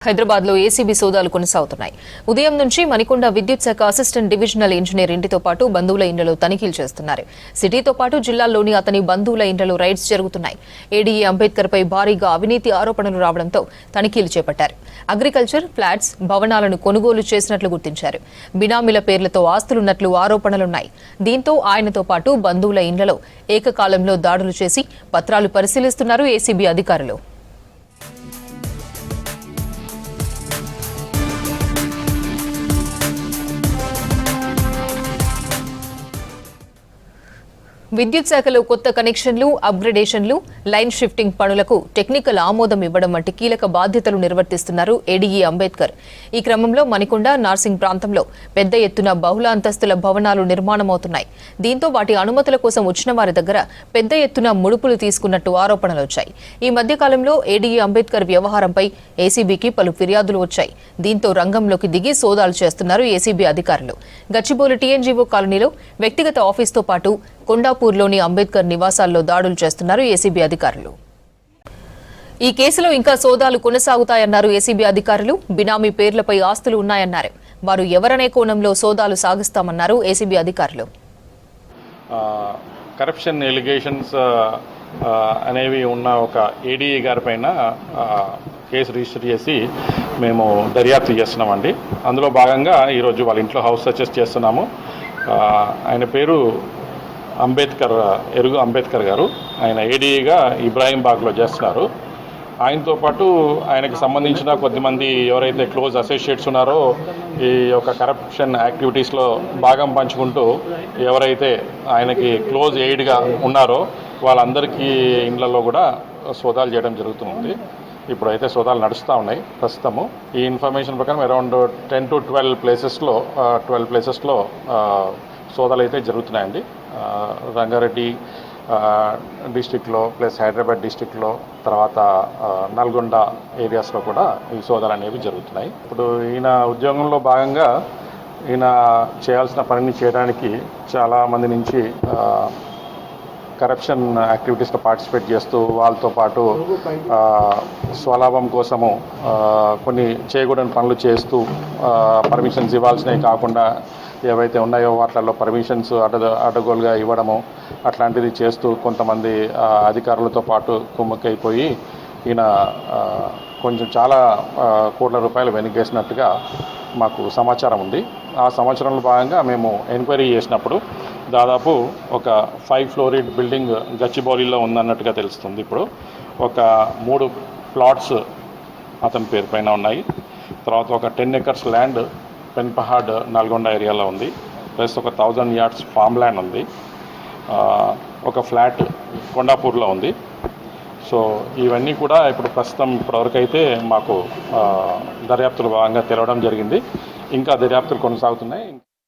హైదరాబాద్ లో ఏసీబీ సోదాలు కొనసాగుతున్నాయి. ఉదయం నుంచి మణికొండ విద్యుత్ శాఖ అసిస్టెంట్ డివిజనల్ ఇంజనీర్ ఇంటితో పాటు బంధువుల ఇండ్లలో తనిఖీలు చేస్తున్నారు. సిటీతో పాటు జిల్లాల్లోని అతని బంధువుల ఇండ్లలో రైడ్స్ జరుగుతున్నాయి. ఏడీఏ అంబేద్కర్ పై భారీగా అవినీతి ఆరోపణలు రావడంతో తనిఖీలు చేపట్టారు. అగ్రికల్చర్, ఫ్లాట్స్, భవనాలను కొనుగోలు చేసినట్లు గుర్తించారు. బినామీల పేర్లతో ఆస్తులున్నట్లు ఆరోపణలున్నాయి. దీంతో ఆయనతో పాటు బంధువుల ఇండ్లలో ఏకకాలంలో దాడులు చేసి పత్రాలు పరిశీలిస్తున్నారు ఏసీబీ అధికారులు. విద్యుత్ శాఖలో కొత్త కనెక్షన్లు, అప్గ్రేడేషన్లు, లైన్ షిఫ్టింగ్ పనులకు టెక్నికల్ ఆమోదం ఇవ్వడం వంటి కీలక బాధ్యతలు నిర్వర్తిస్తున్నారు ఏడీఏ అంబేద్కర్. ఈ క్రమంలో మణికొండ, నార్సింగ్ ప్రాంతంలో పెద్ద ఎత్తున బహుళ అంతస్తుల భవనాలు నిర్మాణమవుతున్నాయి. దీంతో వాటి అనుమతుల కోసం వచ్చిన వారి దగ్గర పెద్ద ఎత్తున ముడుపులు తీసుకున్నట్టు ఆరోపణలు వచ్చాయి. ఈ మధ్య కాలంలో ఏడీఏ అంబేద్కర్ వ్యవహారంపై ఏసీబీకి పలు ఫిర్యాదులు వచ్చాయి. దీంతో రంగంలోకి దిగి సోదాలు చేస్తున్నారు ఏసీబీ అధికారులు. గచ్చిబౌలి టీఎన్జీఓ కాలనీలో వ్యక్తిగత ఆఫీస్తో పాటు కొండాపూర్లోని అంబేద్కర్ నివాసాల్లో దాడులు చేస్తున్నారు ఏసీబీ అధికారులు. ఈ కేసులో ఇంకా సోదాలు కొనసాగుతాయన్నారు ఏసీబీ అధికారులు. బినామీ పేర్లపై ఆస్తులు ఉన్నాయన్నారు. వారు ఎవరనే కోణంలో సోదాలు సాగిస్తామన్నారు ఏసీబీ అధికారులు. కరప్షన్ ఎలిగేషన్స్ అనేవి ఉన్న ఒక ఏడీఏ గారి పైన కేసు రిజిస్టర్ చేసి మేము దర్యాప్తు చేస్తున్నామండి. అందులో భాగంగా ఈరోజు వాళ్ళ ఇంట్లో హౌస్ సర్చెస్ చేస్తున్నాము. ఆయన పేరు ఎరుగు అంబేద్కర్ గారు. ఆయన ఏడీఏగా ఇబ్రాహీంబాగ్లో చేస్తున్నారు. ఆయనతో పాటు ఆయనకు సంబంధించిన కొద్దిమంది ఎవరైతే క్లోజ్ అసోసియేట్స్ ఉన్నారో ఈ యొక్క కరప్షన్ యాక్టివిటీస్లో భాగం పంచుకుంటూ ఎవరైతే ఆయనకి క్లోజ్ ఎయిడ్గా ఉన్నారో వాళ్ళందరికీ ఇండ్లలో కూడా సోదాలు చేయడం జరుగుతుంది. ఇప్పుడైతే సోదాలు నడుస్తూ ఉన్నాయి. ప్రస్తుతము ఈ ఇన్ఫర్మేషన్ ప్రకారం అరౌండ్ 10 to 12 ప్లేసెస్లో సోదాలు అయితే జరుగుతున్నాయండి. రంగారెడ్డి డిస్టిక్లో ప్లస్ హైదరాబాద్ డిస్టిక్లో తర్వాత నల్గొండ ఏరియాస్లో కూడా ఈ సోదాలు అనేవి జరుగుతున్నాయి. ఇప్పుడు ఈయన ఉద్యోగంలో భాగంగా ఈయన చేయాల్సిన పనిని చేయడానికి చాలామంది నుంచి కరప్షన్ యాక్టివిటీస్లో పార్టిసిపేట్ చేస్తూ వాళ్ళతో పాటు స్వలాభం కోసము కొన్ని చేయకూడని పనులు చేస్తూ పర్మిషన్స్ ఇవ్వాల్సినవి కాకుండా ఏవైతే ఉన్నాయో వాటిల్లో పర్మిషన్స్ అడ్డగోలుగా ఇవ్వడము అట్లాంటిది చేస్తూ కొంతమంది అధికారులతో పాటు కుమ్మక్కైపోయి ఈయన కొంచెం చాలా కోట్ల రూపాయలు వెనకేసినట్టుగా మాకు సమాచారం ఉంది. ఆ సమాచారంలో భాగంగా మేము ఎంక్వైరీ చేసినప్పుడు దాదాపు ఒక 5 ఫ్లోరీడ్ బిల్డింగ్ గచ్చిబౌలిలో ఉందన్నట్టుగా తెలుస్తుంది. ఇప్పుడు ఒక 3 ప్లాట్స్ అతని పేరు పైన ఉన్నాయి. తర్వాత ఒక 10 acres ల్యాండ్ పెన్పహాడ్ నల్గొండ ఏరియాలో ఉంది. ప్లస్ ఒక 1000 yards ఫామ్ ల్యాండ్ ఉంది. ఒక ఫ్లాట్ కొండాపూర్లో ఉంది. సో ఇవన్నీ కూడా ఇప్పటివరకు అయితే మాకు దర్యాప్తుల భాగంగా తెలవడం జరిగింది. ఇంకా దర్యాప్తులు కొనసాగుతున్నాయి.